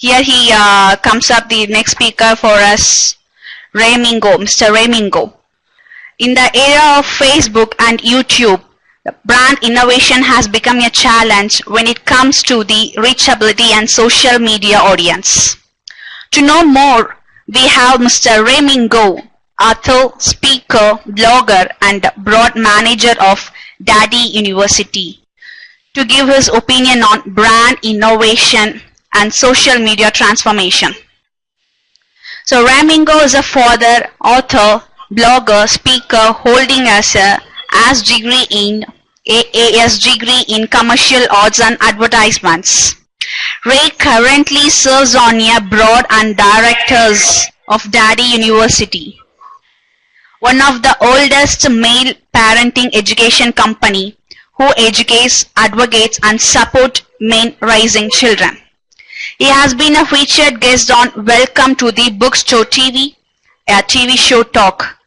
Here he comes up the next speaker for us, Mingo, Mr. Mingo. In the era of Facebook and YouTube, brand innovation has become a challenge when it comes to the reachability and social media audience. To know more, we have Mr. Mingo, author, speaker, blogger, and broad manager of Daddy University, to give his opinion on brand innovation and social media transformation. So Mingo is a father, author, blogger, speaker holding as degree in AAS degree in commercial arts and advertisements. Ray currently serves on a board and directors of Daddy University, one of the oldest male parenting education company who educates, advocates, and support men raising children. He has been a featured guest on Welcome to the Bookstore TV, a TV show talk,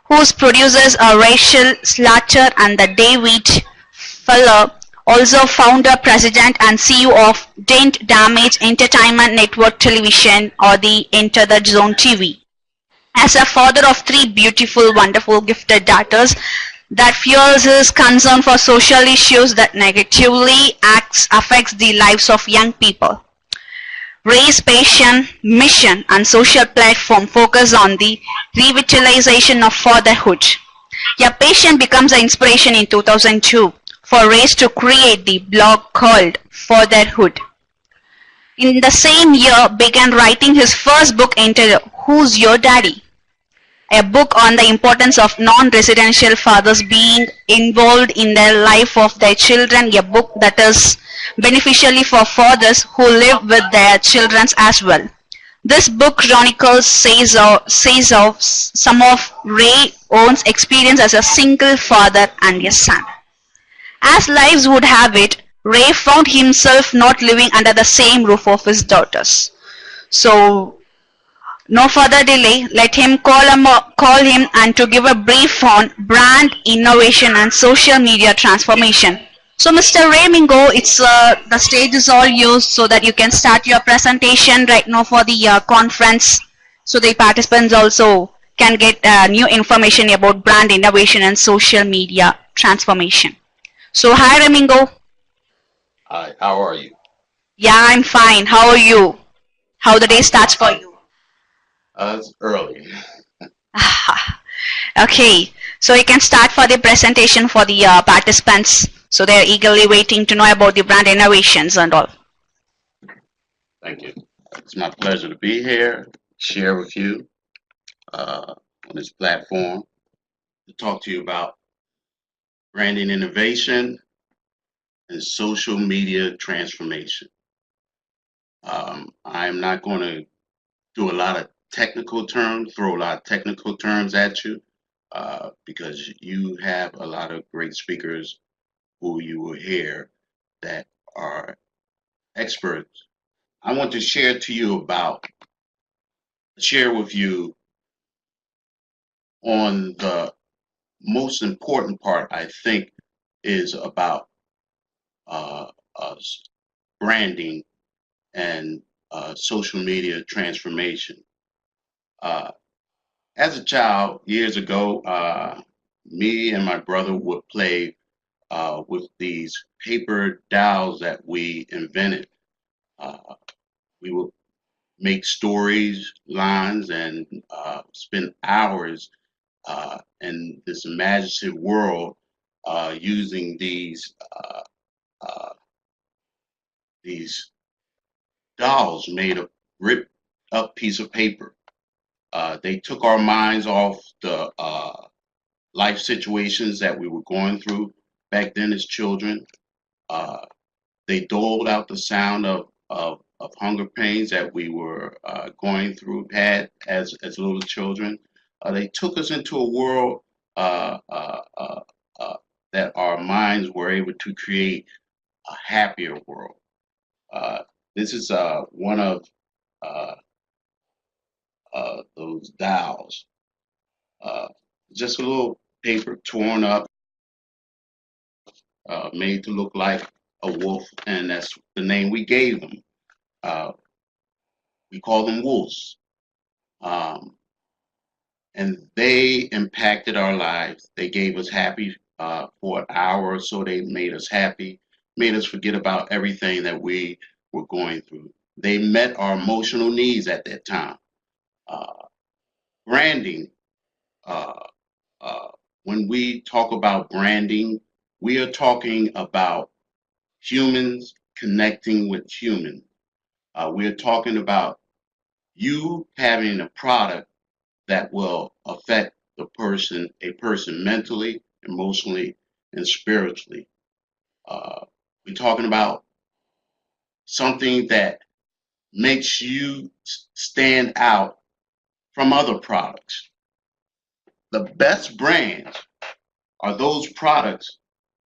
whose producers are Rachael Slaughter and the David Fuller, also founder, president, and CEO of DENT Damage Entertainment Network Television, or the Enter the Zone TV. As a father of 3 beautiful, wonderful, gifted daughters, that fuels his concern for social issues that negatively affects the lives of young people. Ray's passion, mission, and social platform focus on the revitalization of fatherhood. Your passion becomes an inspiration in 2002 for Ray to create the blog called Fatherhood. In the same year, began writing his first book entitled Who's Your Daddy?, a book on the importance of non-residential fathers being involved in the life of their children, a book that is beneficially for fathers who live with their children as well. This book chronicles says of some of Ray's own experience as a single father and a son. As lives would have it, Ray found himself not living under the same roof of his daughters. So, no further delay, let him call him and to give a brief on brand innovation and social media transformation. So Mr. Mingo, it's the stage is all yours so that you can start your presentation right now for the conference, so the participants also can get new information about brand innovation and social media transformation. So hi Mingo. Hi, how are you? Yeah, I'm fine. How are you? How the day starts for you? It's early. Okay, so you can start for the presentation for the participants. So they're eagerly waiting to know about the brand innovations and all. Thank you. It's my pleasure to be here, share with you on this platform, to talk to you about branding innovation and social media transformation. I'm not going to do a lot of technical terms, throw a lot of technical terms at you, because you have a lot of great speakers who you will hear that are experts. I want to share with you on the most important part, I think, is about branding and social media transformation. As a child, years ago, me and my brother would play with these paper dolls that we invented. We would make stories, lines, and spend hours in this imaginative world using these dolls made of ripped up piece of paper. They took our minds off the life situations that we were going through back then as children. They doled out the sound of hunger pains that we were going through, had as little children. They took us into a world that our minds were able to create a happier world. This is one of those dolls. Just a little paper torn up, made to look like a wolf, and that's the name we gave them. We call them wolves. And they impacted our lives. They gave us happy for an hour or so. They made us happy, made us forget about everything that we were going through. They met our emotional needs at that time. Branding, uh, uh, when we talk about branding, we are talking about humans connecting with humans. We're talking about you having a product that will affect a person mentally, emotionally, and spiritually. We're talking about something that makes you stand out from other products. The best brands are those products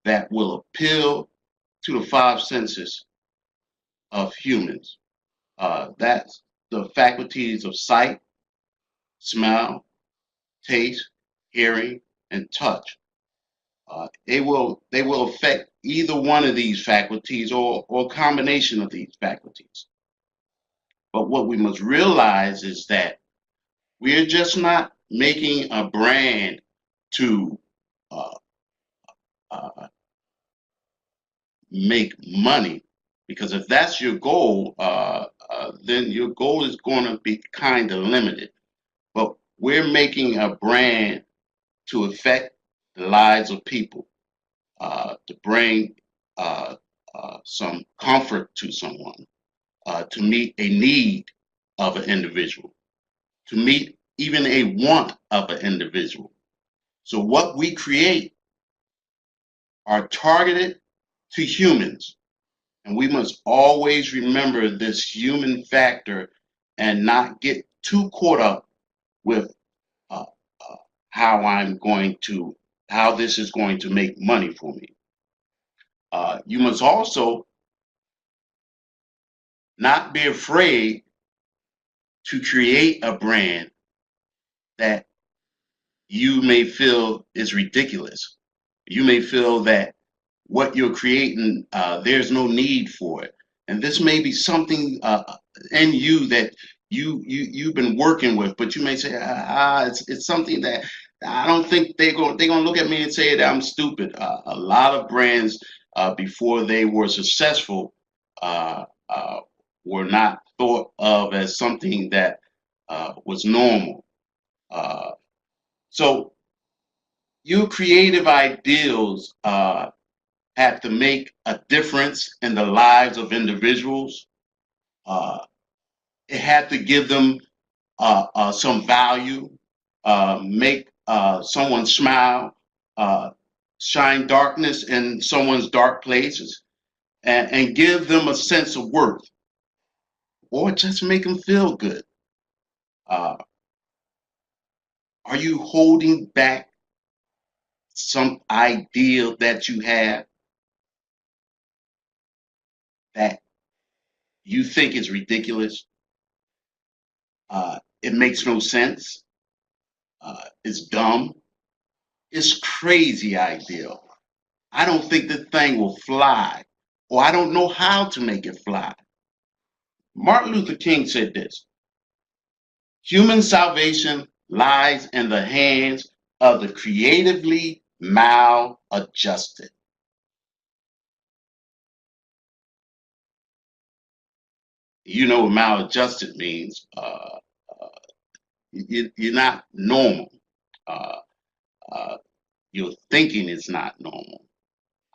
that will appeal to the five senses of humans. That's the faculties of sight, smell, taste, hearing, and touch. They will affect either one of these faculties or a combination of these faculties. But what we must realize is that we're just not making a brand to uh, uh, make money, because if that's your goal, then your goal is going to be kind of limited. But we're making a brand to affect the lives of people, to bring some comfort to someone, to meet a need of an individual, to meet even a want of an individual. So what we create are targeted to humans. And we must always remember this human factor and not get too caught up with uh, how this is going to make money for me. You must also not be afraid to create a brand that you may feel is ridiculous. You may feel that what you're creating, there's no need for it. And this may be something in you that you've been working with, but you may say, it's something that I don't think they're gonna look at me and say that I'm stupid. A lot of brands before they were successful uh, uh, were not thought of as something that was normal. Uh, so your creative ideals have to make a difference in the lives of individuals. Uh, it had to give them some value, make someone smile, uh, shine darkness in someone's dark places, and give them a sense of worth, or just make them feel good. Uh, are you holding back some ideal that you have that you think is ridiculous? It makes no sense. It's dumb. It's crazy ideal. I don't think the thing will fly, or I don't know how to make it fly. Martin Luther King said this: human salvation lies in the hands of the creatively maladjusted. You know what maladjusted means. You're not normal. Uh, uh, your thinking is not normal.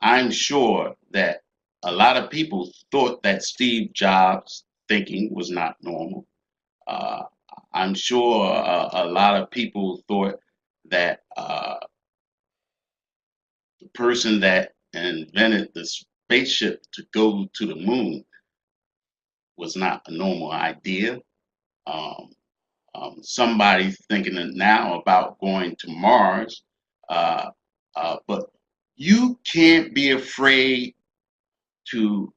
I'm sure that a lot of people thought that Steve Jobs' thinking was not normal. Uh, I'm sure a lot of people thought that the person that invented the spaceship to go to the moon was not a normal idea. Um, Somebody's thinking now about going to Mars, uh, but you can't be afraid to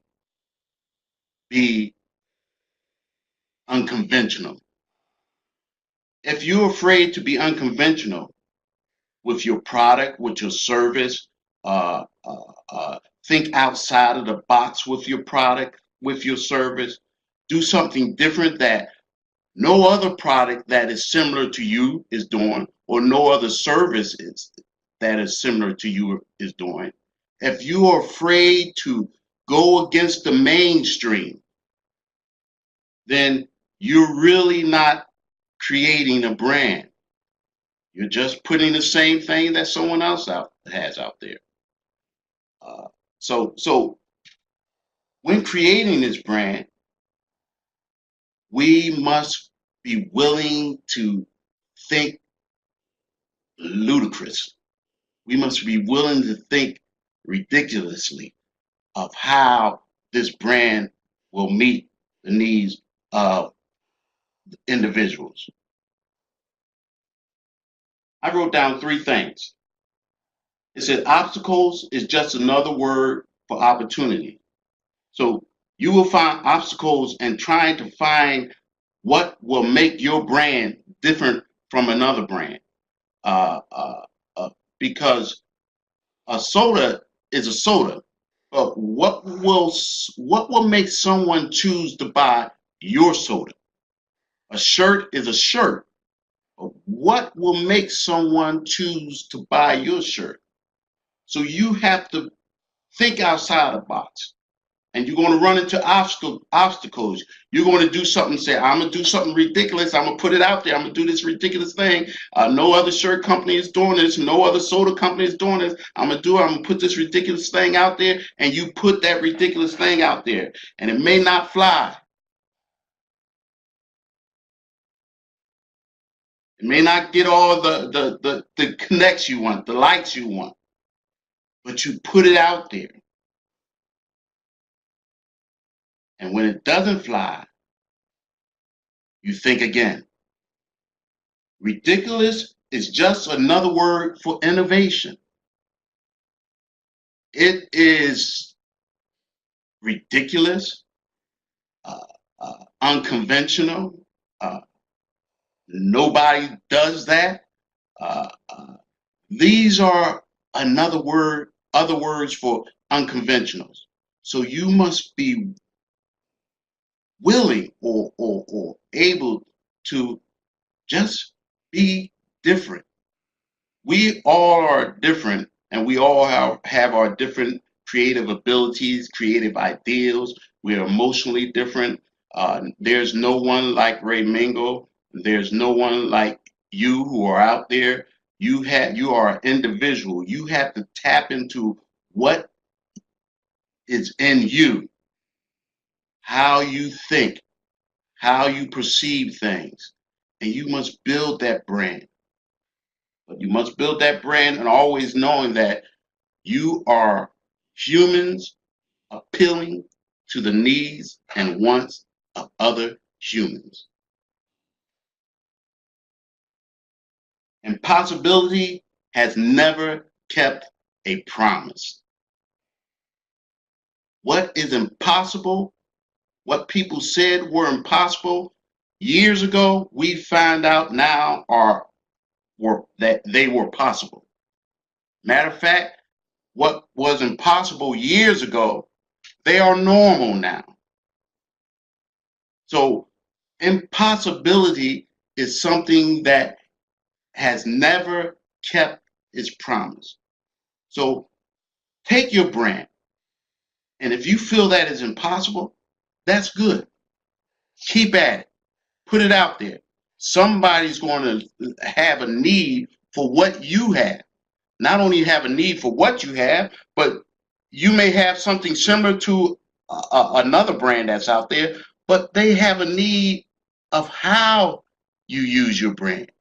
be unconventional. If you're afraid to be unconventional with your product, with your service, think outside of the box with your product, with your service, do something different that no other product that is similar to you is doing, or no other service that is similar to you is doing. If you are afraid to go against the mainstream, then you're really not creating a brand. You're just putting the same thing that someone else has out there. So when creating this brand, we must be willing to think ludicrous. We must be willing to think ridiculously of how this brand will meet the needs of individuals. I wrote down 3 things. It said obstacles is just another word for opportunity. So you will find obstacles in trying to find what will make your brand different from another brand. Because a soda is a soda, but what will make someone choose to buy your soda? A shirt is a shirt. But what will make someone choose to buy your shirt? So you have to think outside the box. And you're going to run into obstacles. You're going to do something, say, I'm going to do something ridiculous. I'm going to put it out there. I'm going to do this ridiculous thing. No other shirt company is doing this. No other soda company is doing this. I'm going to put this ridiculous thing out there. And you put that ridiculous thing out there. And it may not fly. It may not get all the connects you want, the likes you want. But you put it out there. And when it doesn't fly, you think again. Ridiculous is just another word for innovation. It is ridiculous, unconventional. Nobody does that. These are other words for unconventionals. So you must be willing or able to just be different. We all are different, and we all have our different creative abilities, creative ideals. We're emotionally different. There's no one like Mingo. There's no one like you who are out there. You are an individual. You have to tap into what is in you, how you think, how you perceive things, and you must build that brand. But you must build that brand and always knowing that you are humans appealing to the needs and wants of other humans. Impossibility has never kept a promise. What is impossible, what people said were impossible years ago, we find out now that they were possible. Matter of fact, what was impossible years ago, they are normal now. So impossibility is something that has never kept its promise. So take your brand, and if you feel that is impossible, that's good. Keep at it. Put it out there. Somebody's going to have a need for what you have. Not only have a need for what you have, but you may have something similar to another brand that's out there, but they have a need of how you use your brand.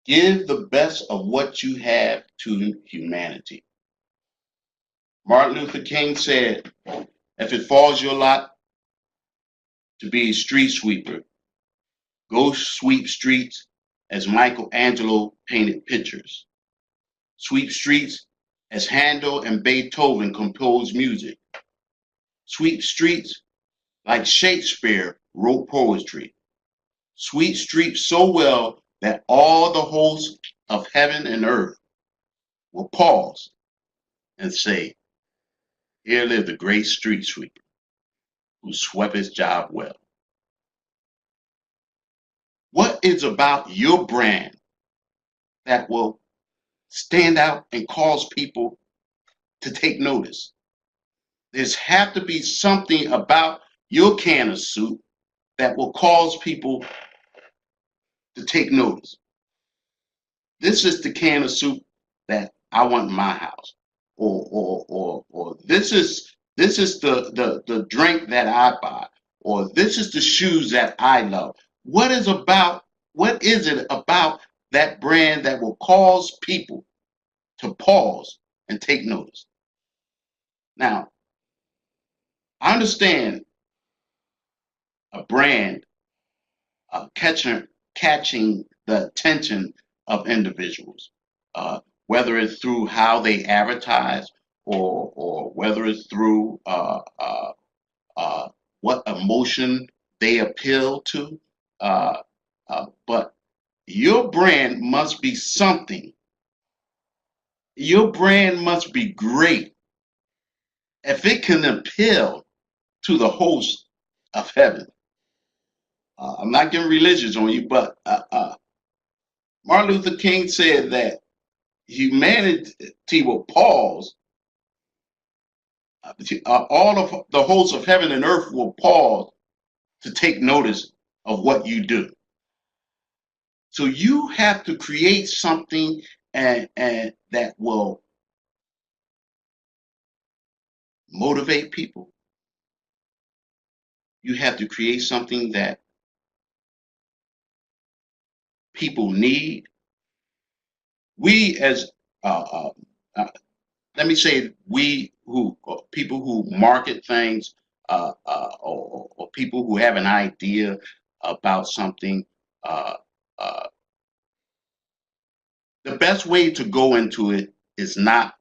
Give the best of what you have to humanity. Martin Luther King said, if it falls your lot to be a street sweeper, go sweep streets as Michelangelo painted pictures. Sweep streets as Handel and Beethoven composed music. Sweep streets like Shakespeare wrote poetry. Sweep streets so well that all the hosts of heaven and earth will pause and say, here live the great street sweeper. who swept his job well. What is about your brand that will stand out and cause people to take notice? There's have to be something about your can of soup that will cause people to take notice. This is the can of soup that I want in my house, or this is the drink that I buy, or this is the shoes that I love. What is it about that brand that will cause people to pause and take notice? Now, I understand a brand catching the attention of individuals, whether it's through how they advertise or whether it's through what emotion they appeal to. But your brand must be something. Your brand must be great if it can appeal to the host of heaven. I'm not getting religious on you, but Martin Luther King said that humanity will pause. All of the hosts of heaven and earth will pause to take notice of what you do. So you have to create something and that will motivate people. You have to create something that people need. We as let me say people who market things or people who have an idea about something. The best way to go into it is not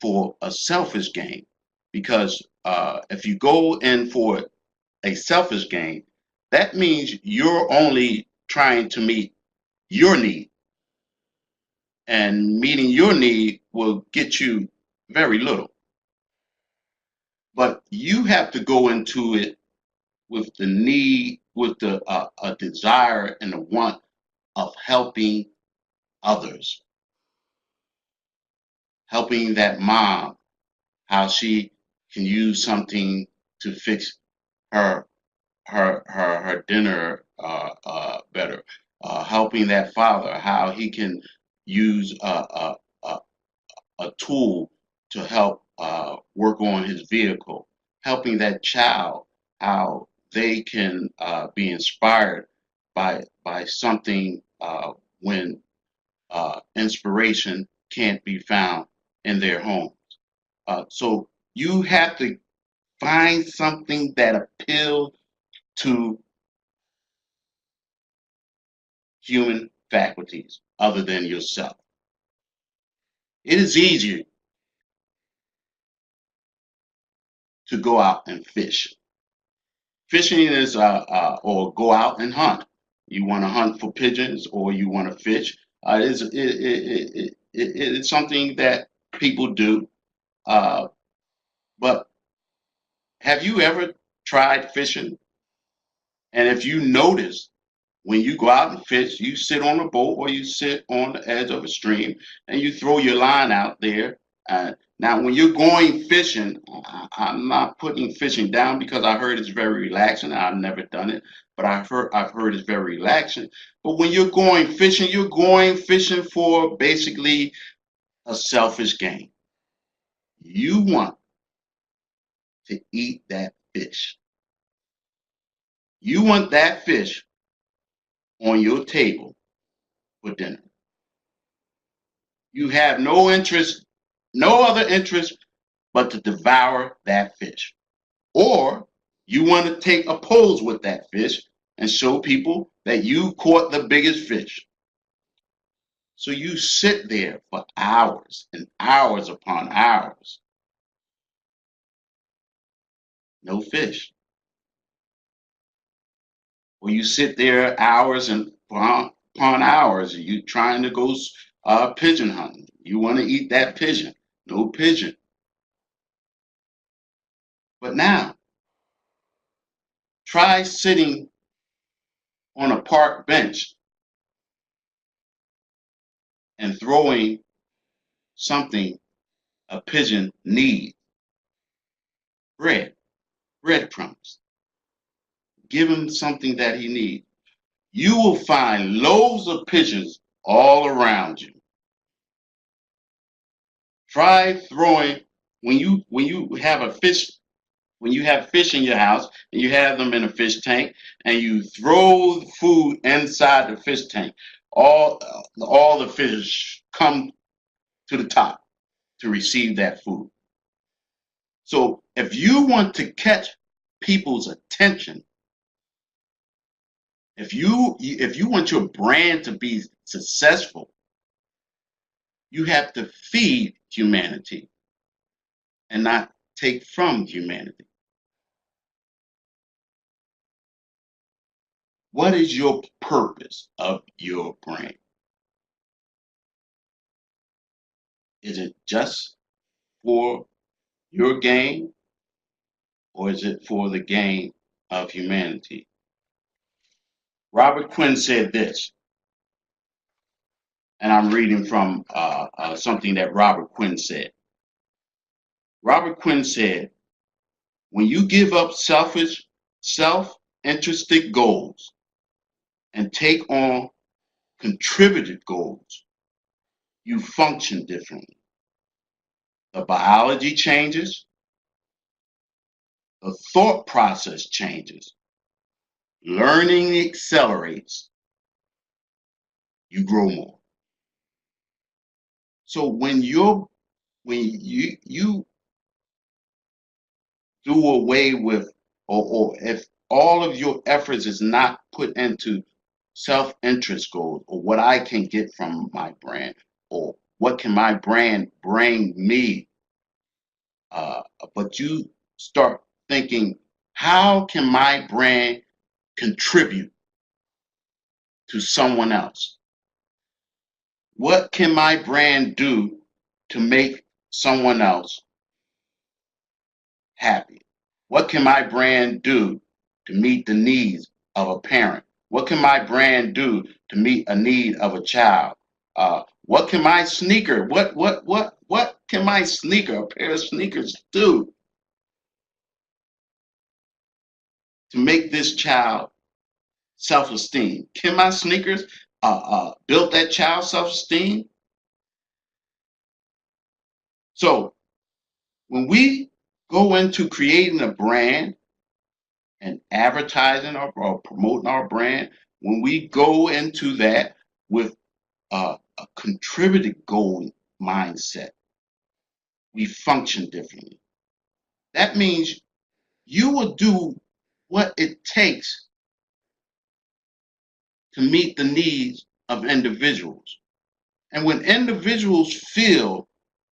for a selfish gain, because if you go in for a selfish gain, that means you're only trying to meet your need, and meeting your need will get you very little. But you have to go into it with the need, with a desire and a want of helping others, helping that mom, how she can use something to fix her dinner better, helping that father, how he can use a tool to help work on his vehicle, helping that child, how they can be inspired by something when inspiration can't be found in their homes. So you have to find something that appeals to human faculties other than yourself. It is easier to go out and fish. Fishing is or go out and hunt. You want to hunt for pigeons or you want to fish. It's something that people do. But have you ever tried fishing? And if you notice, when you go out and fish, you sit on a boat or you sit on the edge of a stream and you throw your line out there. Now, when you're going fishing, I'm not putting fishing down because I heard it's very relaxing. I've never done it, but I've heard it's very relaxing. But when you're going fishing for basically a selfish gain. You want to eat that fish. You want that fish on your table for dinner. You have no interest, no other interest but to devour that fish. Or you want to take a pose with that fish and show people that you caught the biggest fish. So you sit there for hours and hours upon hours. No fish. Or you sit there hours and upon hours, you trying to go pigeon hunting. You want to eat that pigeon. No pigeon. But now, Try sitting on a park bench and throwing something a pigeon needs. Breadcrumbs. Give him something that he needs. You will find loads of pigeons all around you. Try throwing when you have fish in your house and you have them in a fish tank and you throw food inside the fish tank. All the fish come to the top to receive that food. So if you want to catch people's attention, if you want your brand to be successful, you have to feed humanity and not take from humanity. What is your purpose of your brand? Is it just for your gain, or is it for the gain of humanity? Robert Quinn said this, and I'm reading from something that Robert Quinn said. Robert Quinn said, when you give up selfish, self-interested goals and take on contributed goals, you function differently. The biology changes, the thought process changes, learning accelerates, you grow more. So when you do away with, or if all of your efforts is not put into self-interest goals, or what I can get from my brand, or what can my brand bring me, but you start thinking, how can my brand contribute to someone else? What can my brand do to make someone else happy? What can my brand do to meet the needs of a parent? What can my brand do to meet a need of a child? What can my sneaker, what can my sneaker, a pair of sneakers, do to make this child self-esteem? Can my sneakers build that child's self-esteem? So when we go into creating a brand and advertising or promoting our brand, when we go into that with a contributed goal mindset, we function differently. That means you will do what it takes to meet the needs of individuals. And when individuals feel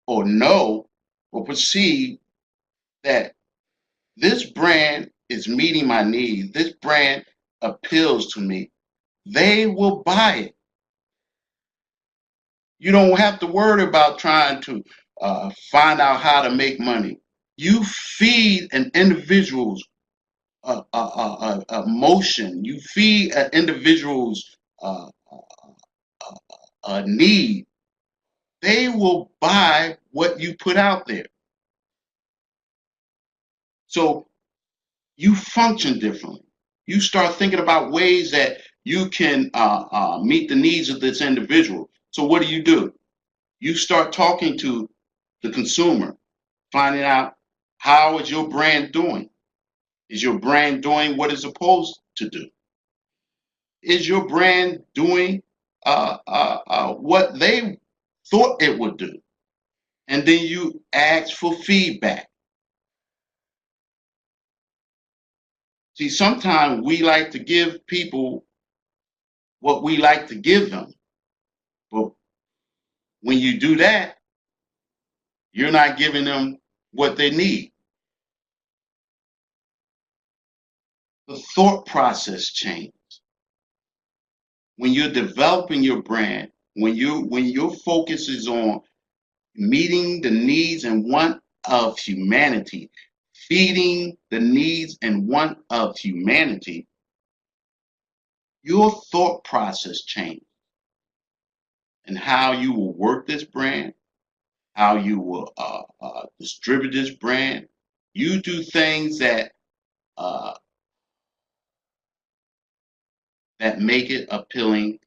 or know or perceive that this brand is meeting my needs, this brand appeals to me, they will buy it. You don't have to worry about trying to find out how to make money. You feed an individual's emotion. You feed an individual's need. They will buy what you put out there. So you function differently. You start thinking about ways that you can meet the needs of this individual. So what do? You start talking to the consumer, finding out, how is your brand doing? Is your brand doing what it's supposed to do? Is your brand doing what they thought it would do? And then you ask for feedback. See, sometimes we like to give people what we like to give them. But when you do that, you're not giving them what they need. The thought process changes. When you're developing your brand, when your focus is on meeting the needs and want of humanity, feeding the needs and want of humanity, your thought process changes and how you will work this brand, how you will distribute this brand. You do things that uh, that make it appealing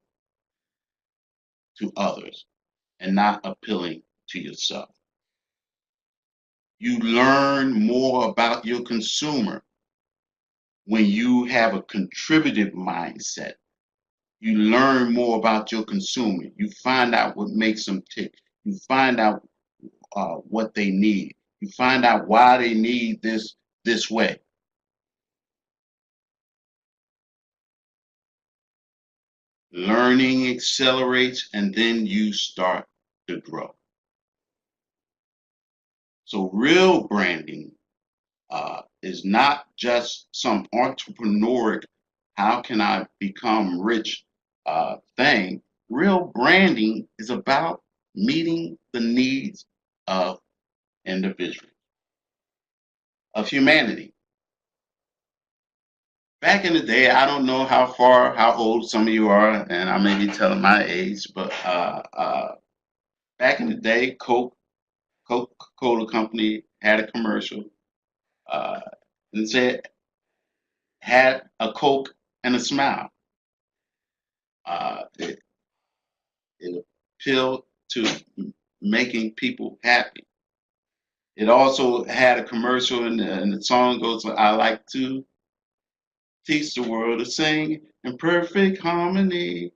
to others and not appealing to yourself. You learn more about your consumer when you have a contributive mindset. You learn more about your consumer. You find out what makes them tick. You find out what they need. You find out why they need this way. Learning accelerates, and then you start to grow. So real branding is not just some entrepreneuric, how can I become rich thing. Real branding is about meeting the needs of individuals, of humanity. Back in the day, I don't know how old some of you are, and I may be telling my age, but back in the day, Coca-Cola Company had a commercial uh, and said, had a Coke and a smile. It appealed to making people happy. It also had a commercial, and the song goes, I like to teach the world to sing in perfect harmony.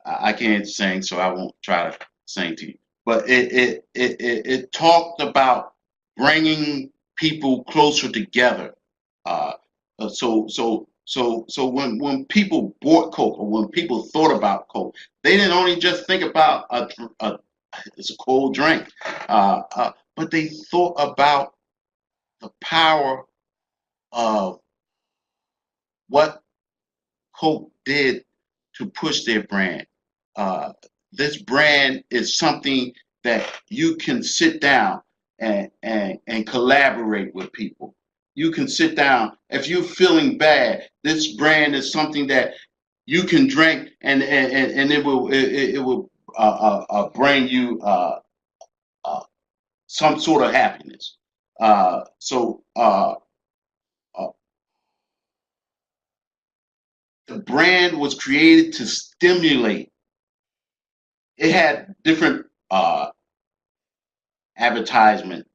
I can't sing, so I won't try to sing to you. But it talked about bringing people closer together. Uh, so when people bought Coke, or when people thought about Coke, they didn't only just think about it's a cold drink, but they thought about the power of what Coke did to push their brand. Uh, this brand is something that you can sit down and collaborate with people. You can sit down. If you're feeling bad, this brand is something that you can drink, and it will bring you some sort of happiness. So uh, the brand was created to stimulate. It had different advertisement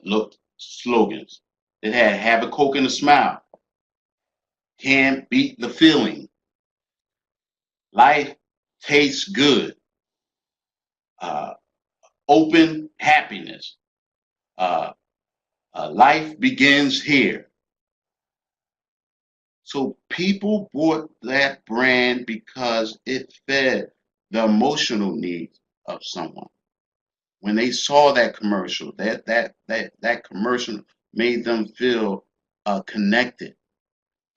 look slogans. It had "Have a Coke and a Smile," "Can't Beat the Feeling," "Life Tastes Good," uh, "Open Happiness," uh, "Life Begins Here." So people bought that brand because it fed the emotional needs of someone. When they saw that commercial, that commercial made them feel connected.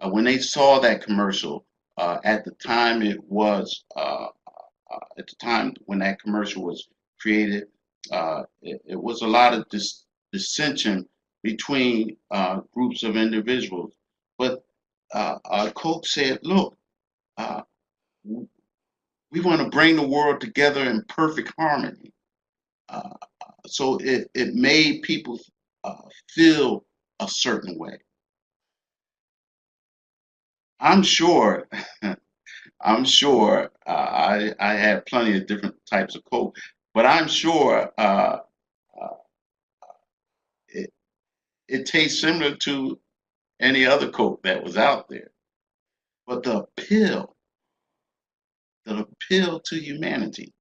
When they saw that commercial, at the time at the time when that commercial was created, it was a lot of dissension between groups of individuals. But Coke said, "Look, uh, we want to bring the world together in perfect harmony." Uh, so it made people feel a certain way. I'm sure, I'm sure I had plenty of different types of Coke, but I'm sure uh, it, it tastes similar to any other Coke that was out there. But the appeal to humanity,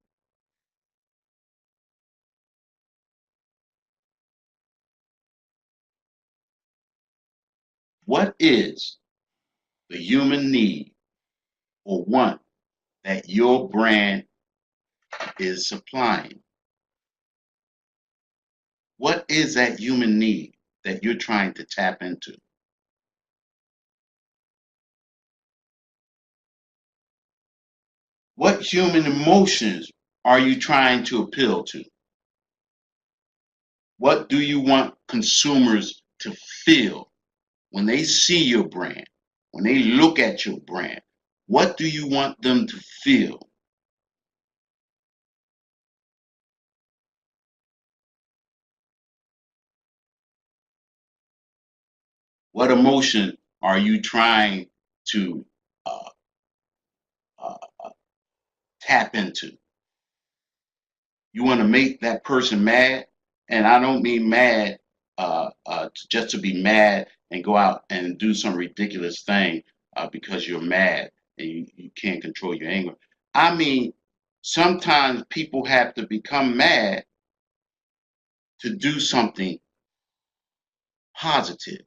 what is the human need or want that your brand is supplying? What is that human need that you're trying to tap into? What human emotions are you trying to appeal to? What do you want consumers to feel when they see your brand, when they look at your brand? What do you want them to feel? What emotion are you trying to uh, uh, tap into? You want to make that person mad, and I don't mean mad just to be mad and go out and do some ridiculous thing because you're mad and you can't control your anger. I mean, sometimes people have to become mad to do something positive.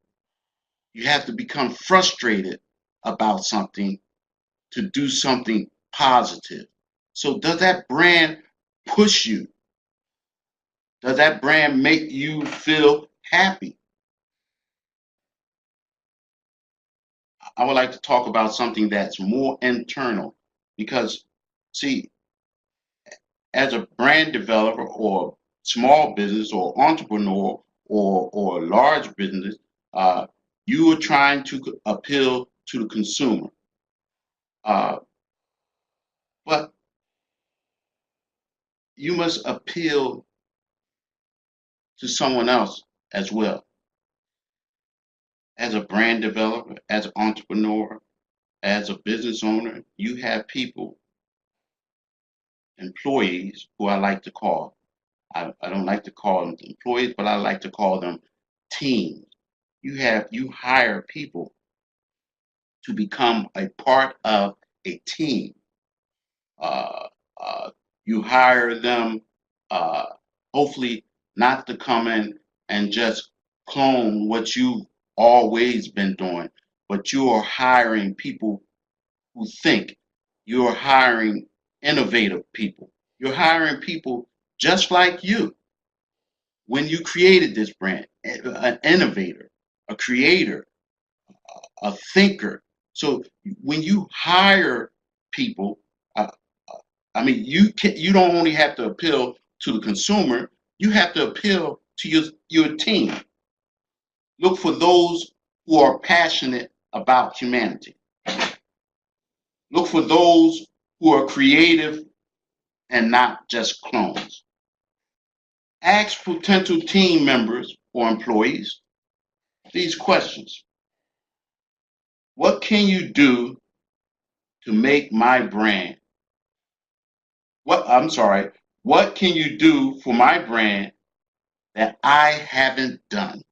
You have to become frustrated about something to do something positive. So does that brand push you? Does that brand make you feel happy? I would like to talk about something that's more internal because, see, as a brand developer or small business or entrepreneur or large business, uh, you are trying to appeal to the consumer. But you must appeal to someone else as well. As a brand developer, as an entrepreneur, as a business owner, you have people, employees, who I like to call. I don't like to call them employees, but I like to call them teams. You hire people to become a part of a team. Uh, uh, you hire them, uh, hopefully not to come in and just clone what you've always been doing, but you are hiring people who think. You're hiring innovative people. You're hiring people just like you when you created this brand, an innovator, a creator, a thinker. So when you hire people, uh, I mean, you don't only have to appeal to the consumer, you have to appeal to your team. Look for those who are passionate about humanity. Look for those who are creative and not just clones. Ask potential team members or employees these questions. What can you do to make my brand? What can you do for my brand that I haven't done?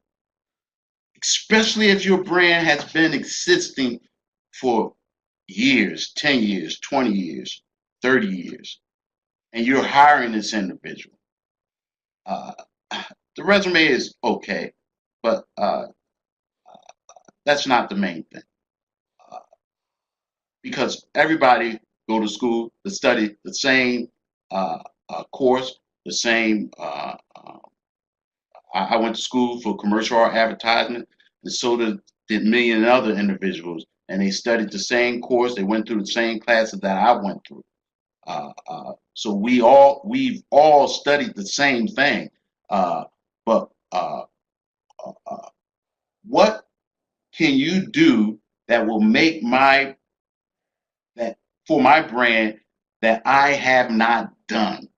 Especially if your brand has been existing for years, 10 years, 20 years, 30 years, and you're hiring this individual. Uh, the resume is okay, but that's not the main thing. Uh, because everybody go to school to study the same course, the same. I went to school for commercial art advertisement, and so did million other individuals, and they studied the same course. They went through the same classes that I went through. So we've all studied the same thing. But what can you do that will make that for my brand that I have not done?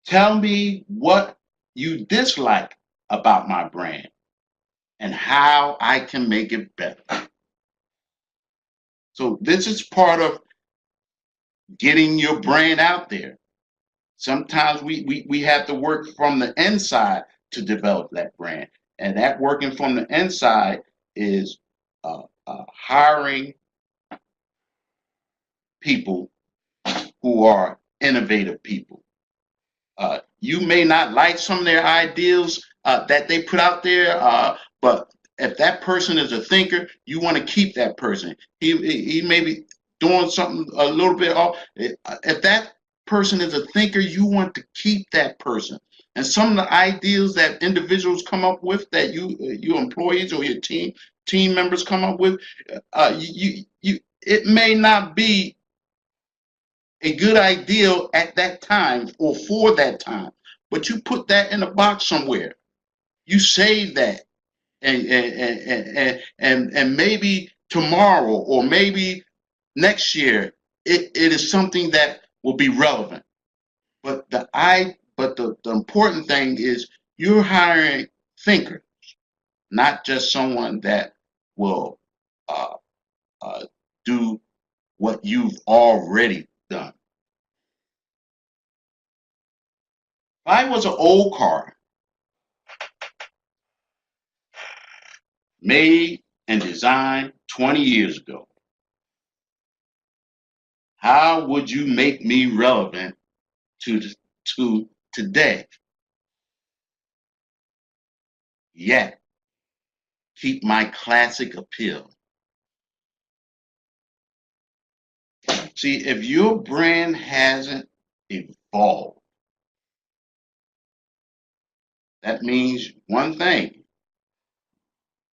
Tell me what you dislike about my brand and how I can make it better. So this is part of getting your brand out there. Sometimes we have to work from the inside to develop that brand. And that working from the inside is hiring people who are innovative people. You may not like some of their ideals that they put out there, but if that person is a thinker, you want to keep that person. He may be doing something a little bit off. If that person is a thinker, you want to keep that person. And some of the ideas that individuals come up with, that your employees or your team members come up with, it may not be a good idea at that time or for that time, but you put that in a box somewhere. You save that, and maybe tomorrow or maybe next year it is something that will be relevant. But the important thing is you're hiring thinkers, not just someone that will uh, do what you've already done. If I was an old car made and designed 20 years ago, how would you make me relevant to today? Yet keep my classic appeal. See, if your brand hasn't evolved, that means one thing: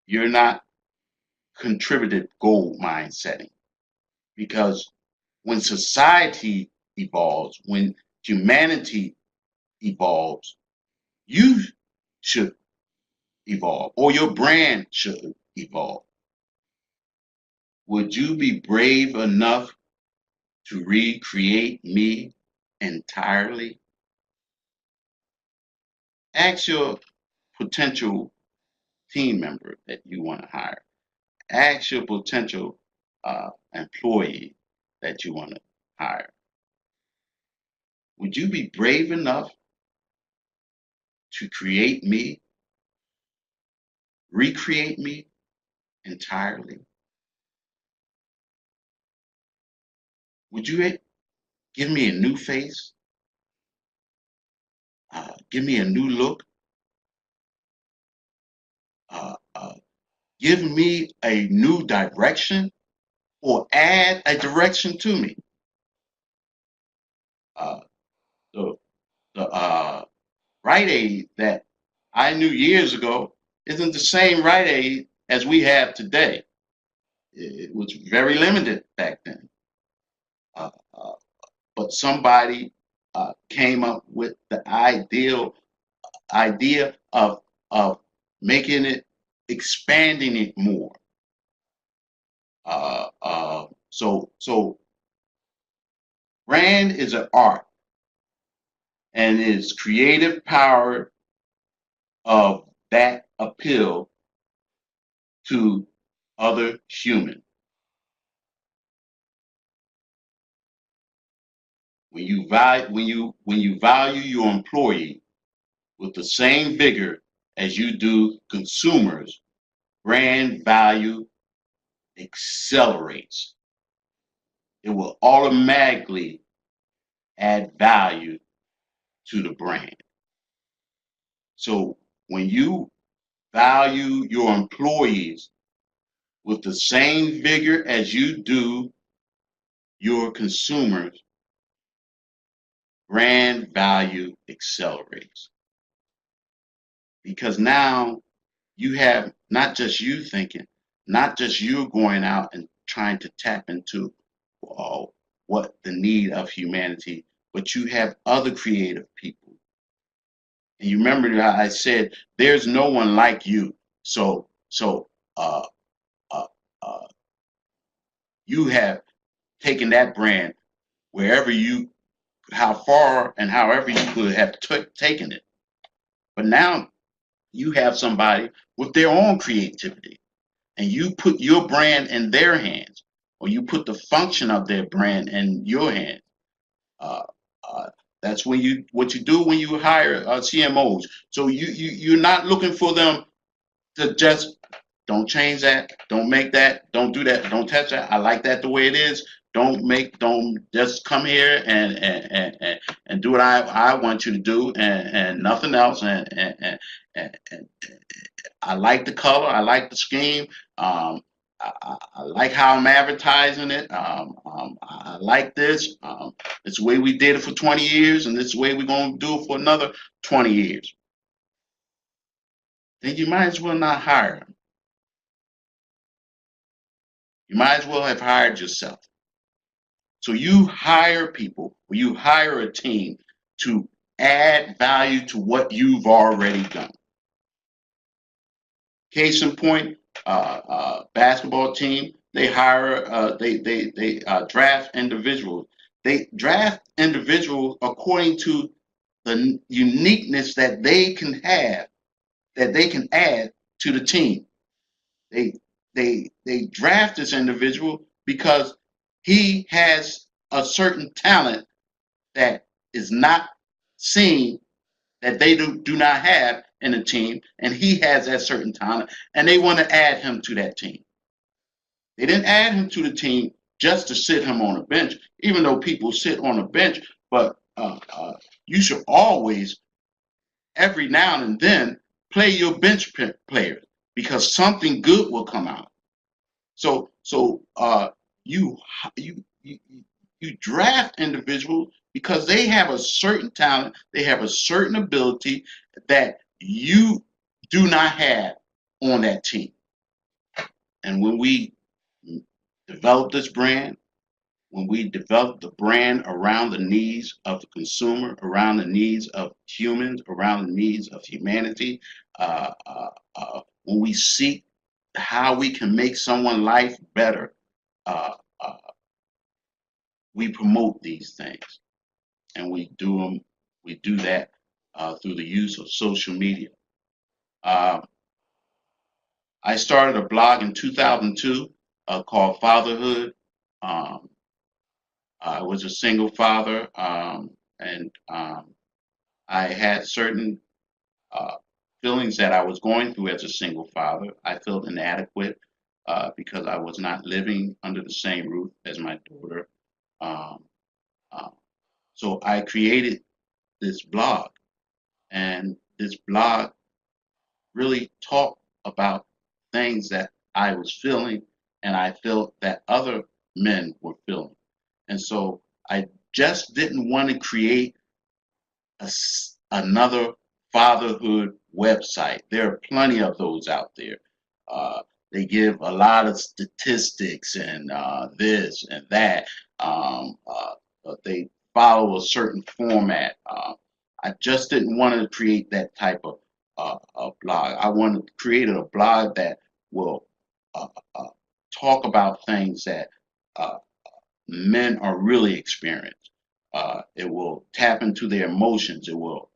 you're not contributed gold mine setting. Because when society evolves, when humanity evolves, you should evolve, or your brand should evolve. Would you be brave enough to recreate me entirely? Ask your potential team member that you want to hire. Ask your potential employee that you want to hire. Would you be brave enough to create me, recreate me entirely? Would you give me a new face? Give me a new look? Give me a new direction, or add a direction to me? Uh, the Rite Aid that I knew years ago isn't the same Rite Aid as we have today. It was very limited back then. Uh, uh, but somebody came up with the idea of making it, expanding it more. So brand is an art, and its creative power of that appeal to other humans. When you value your employee with the same vigor as you do consumers, brand value accelerates. It will automatically add value to the brand. So when you value your employees with the same vigor as you do your consumers, brand value accelerates. Because now you have not just you thinking, not just you going out and trying to tap into what the need of humanity, but you have other creative people. And you remember how I said, there's no one like you. So uh, uh, uh, you have taken that brand wherever you, how far and however you could have taken it. But now you have somebody with their own creativity, and you put your brand in their hands, or you put the function of their brand in your hands. Uh, uh, that's what you do when you hire CMOs. So you're not looking for them to just don't change that, don't make that, don't do that, don't touch that. I like that the way it is. Don't just come here and do what I want you to do, and nothing else. And I like the color, I like the scheme. I like how I'm advertising it. I like this. It's the way we did it for 20 years, and this is the way we're going to do it for another 20 years. Then you might as well not hire them. You might as well have hired yourself. So you hire people, or you hire a team to add value to what you've already done. Case in point, basketball team, they hire, they draft individuals. They draft individuals according to the uniqueness that they can have, that they can add to the team. They draft this individual because he has a certain talent that is not seen, that they do not have in a team, and he has that certain talent, and they want to add him to that team. They didn't add him to the team just to sit him on a bench, even though people sit on a bench, but you should always, every now and then, play your bench players, because something good will come out. So you draft individuals because they have a certain talent, they have a certain ability that you do not have on that team. And when we develop this brand, when we develop the brand around the needs of the consumer, around the needs of humans, around the needs of humanity, when we seek how we can make someone's life better, we promote these things, and we do that through the use of social media. I started a blog in 2002 called Fatherhood. I was a single father, and I had certain feelings that I was going through as a single father. I felt inadequate because I was not living under the same roof as my daughter. So I created this blog, and this blog really talked about things that I was feeling, and I felt that other men were feeling. And so I just didn't want to create another fatherhood website. There are plenty of those out there. They give a lot of statistics and this and that. They follow a certain format. I just didn't want to create that type of blog. I wanted to create a blog that will talk about things that men are really experiencing. It will tap into their emotions. It will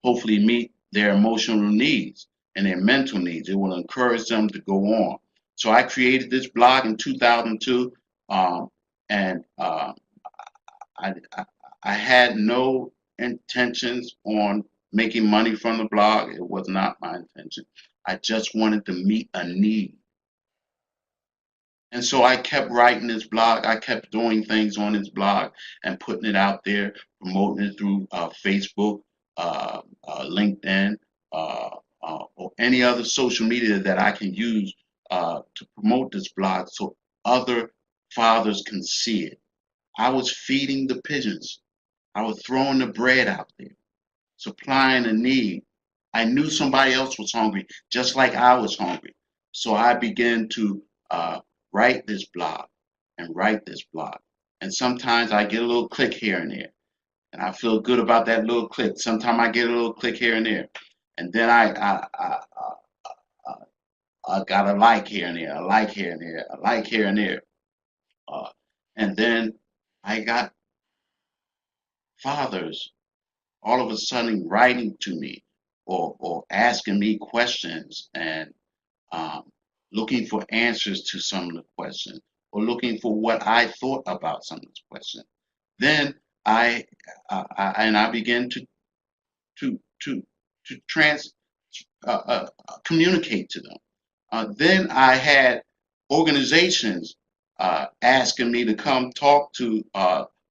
hopefully meet their emotional needs and their mental needs. It will encourage them to go on. So I created this blog in 2002, and I had no intentions on making money from the blog. It was not my intention. I just wanted to meet a need. And so I kept writing this blog. I kept doing things on this blog and putting it out there, promoting it through Facebook, LinkedIn, or any other social media that I can use to promote this blog so other fathers can see it. I was feeding the pigeons. I was throwing the bread out there, supplying a need. I knew somebody else was hungry, just like I was hungry. So I began to write this blog and write this blog. And sometimes I get a little click here and there, and I feel good about that little click. Sometimes I get a little click here and there, and then I got a like here and there, a like here and there, a like here and there, and then I got fathers all of a sudden writing to me or asking me questions and looking for answers to some of the questions or looking for what I thought about some of these questions. Then I began to communicate to them. Then I had organizations asking me to come talk to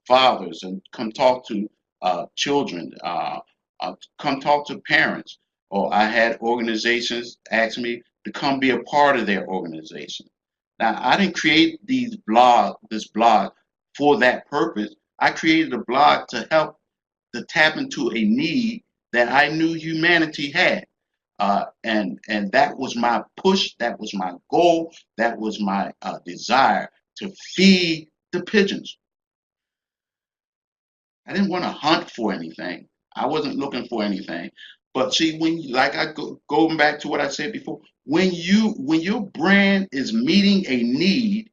fathers and come talk to children, come talk to parents. Or I had organizations ask me to come be a part of their organization. Now, I didn't create this blog for that purpose. I created a blog to help to tap into a need that I knew humanity had. And that was my push, that was my goal, that was my desire to feed the pigeons. I didn't want to hunt for anything. I wasn't looking for anything. But see, going back to what I said before, when your brand is meeting a need,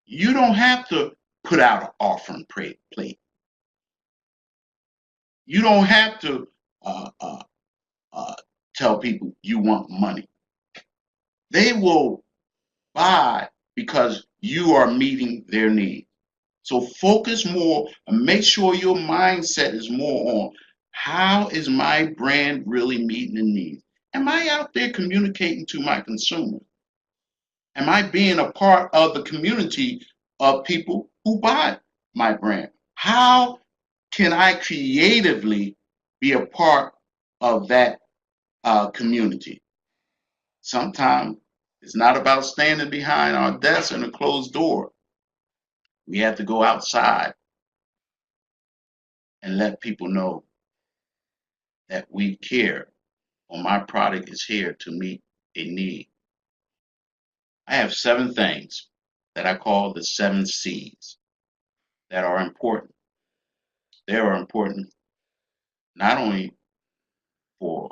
you don't have to put out an offering plate. You don't have to uh, uh, tell people you want money. They will buy because you are meeting their need. So focus more and make sure your mindset is more on how is my brand really meeting the needs? Am I out there communicating to my consumers? Am I being a part of the community of people who buy my brand? How can I creatively be a part of that community? Sometimes it's not about standing behind our desk in a closed door. We have to go outside and let people know that we care, or my product is here to meet a need. I have 7 things that I call the 7 C's that are important. They are important not only for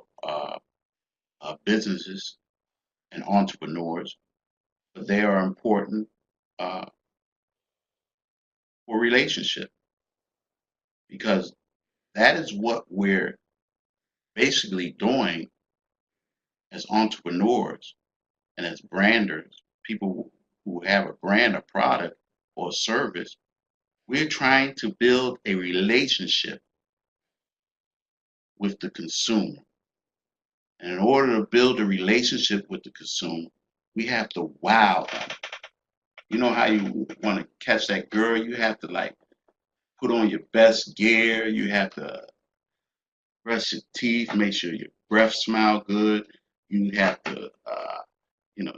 businesses and entrepreneurs, but they are important uh, for relationship, because that is what we're basically doing as entrepreneurs and as branders, people who have a brand, a product, or a service. We're trying to build a relationship with the consumer. And in order to build a relationship with the consumer, we have to wow them. You know how you want to catch that girl? You have to like put on your best gear. You have to brush your teeth, make sure your breath smell good. You have to, you know,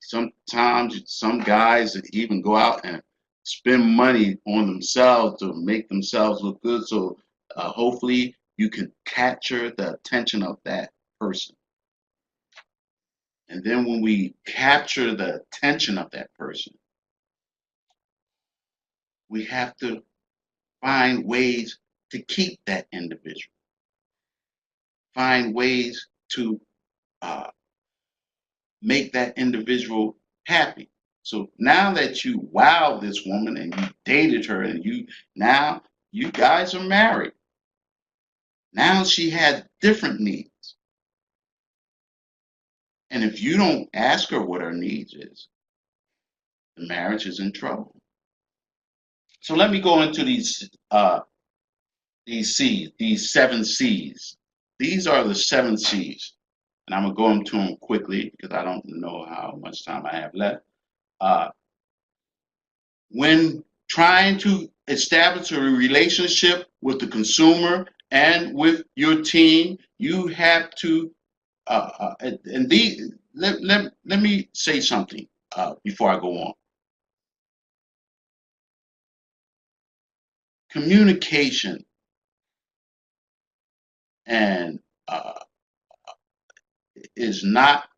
sometimes some guys even go out and spend money on themselves to make themselves look good. So hopefully you can capture the attention of that person. And then when we capture the attention of that person, we have to find ways to keep that individual, find ways to uh, make that individual happy. So now that you wow this woman and you dated her and now you guys are married. Now she has different needs. And if you don't ask her what her needs is, the marriage is in trouble. So let me go into these C's, these 7 C's. These are the 7 C's. And I'm gonna go into them quickly because I don't know how much time I have left. When trying to establish a relationship with the consumer and with your team, you have to, and let me say something before I go on. Communication and is not,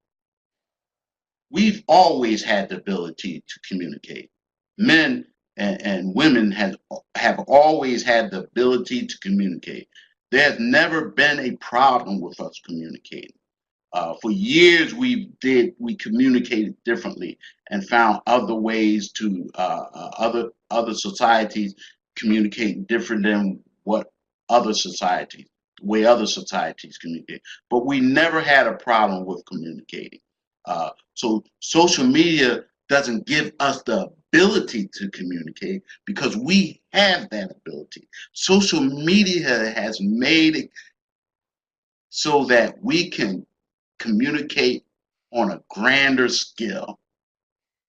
we've always had the ability to communicate. Men and women have always had the ability to communicate. There's never been a problem with us communicating. For years, we communicated differently and found other ways to other societies communicate different than what other societies, the way other societies communicate. But we never had a problem with communicating. So social media doesn't give us the ability to communicate because we have that ability. Social media has made it so that we can communicate on a grander scale,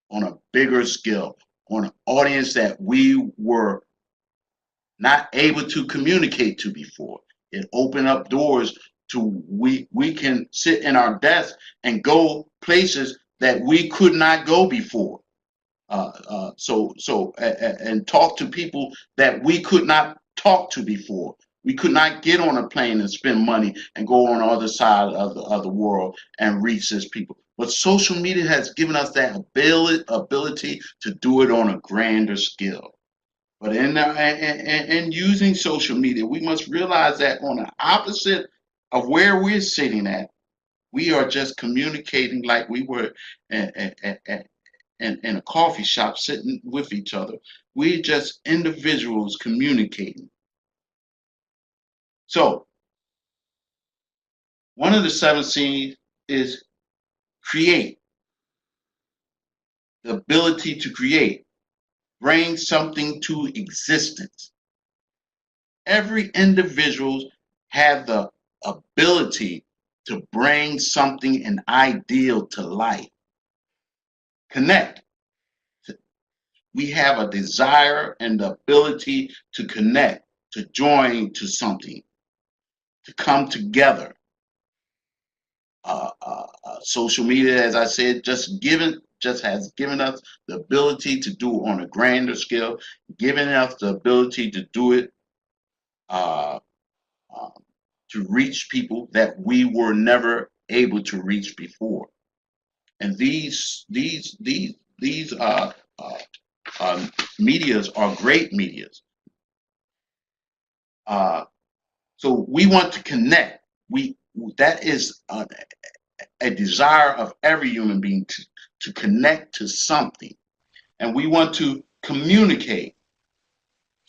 on a bigger scale, on an audience that we were not able to communicate to before. It opened up doors to we can sit in our desk and go places that we could not go before. And talk to people that we could not talk to before. We could not get on a plane and spend money and go on the other side of the world and reach these people. But social media has given us that ability to do it on a grander scale. But in using social media, we must realize that on the opposite of where we're sitting at, we are just communicating like we were in a coffee shop sitting with each other. We're just individuals communicating. So, one of the 7 C's is create. The ability to create. Bring something to existence. Every individual have the ability to bring something, an ideal to life. Connect. We have a desire and the ability to connect, to join to something, to come together. Social media, as I said, just has given us the ability to do on a grander scale, giving us the ability to do it to reach people that we were never able to reach before. And these medias are great medias. So we want to connect. That is a desire of every human being to connect to something, and we want to communicate,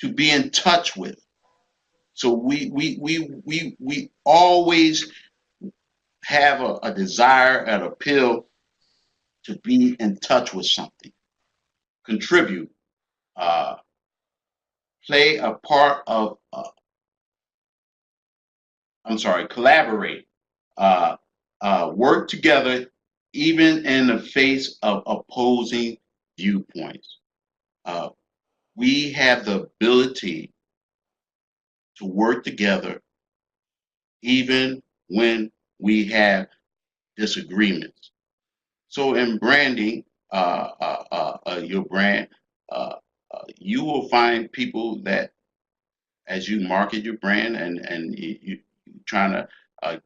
to be in touch with. So we always have a desire, an appeal to be in touch with something, contribute, play a part of. Collaborate, work together, even in the face of opposing viewpoints. We have the ability to work together, even when we have disagreements. So in branding, your brand, you will find people that, as you market your brand and you trying to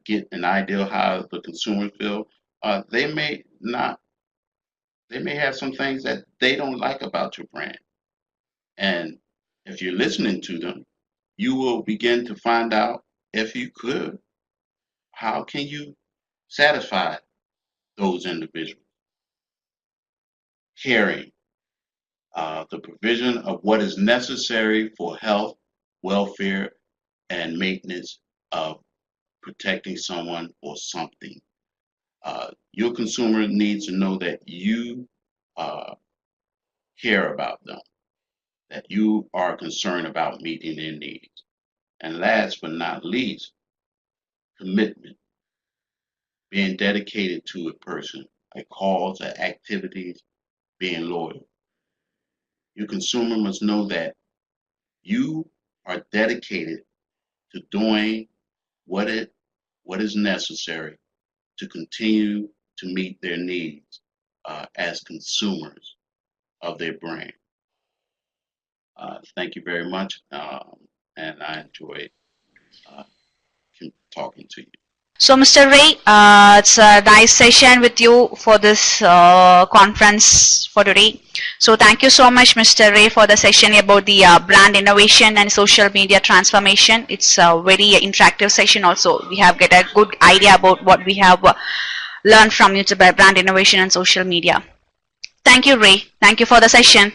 get an idea of how the consumer feel, they may have some things that they don't like about your brand. And if you're listening to them, you will begin to find out, if you could, how can you satisfy those individuals. Caring, the provision of what is necessary for health, welfare, and maintenance of protecting someone or something. Your consumer needs to know that you care about them, that you are concerned about meeting their needs. And last but not least, commitment, being dedicated to a person, a cause, an activities, being loyal. Your consumer must know that you are dedicated to doing what is necessary to continue to meet their needs as consumers of their brand. Thank you very much, and I enjoyed talking to you. So, Mr. Ray, it's a nice session with you for this conference for today. So, thank you so much, Mr. Ray, for the session about the brand innovation and social media transformation. It's a very interactive session also. We have get a good idea about what we have learned from you about brand innovation and social media. Thank you, Ray. Thank you for the session.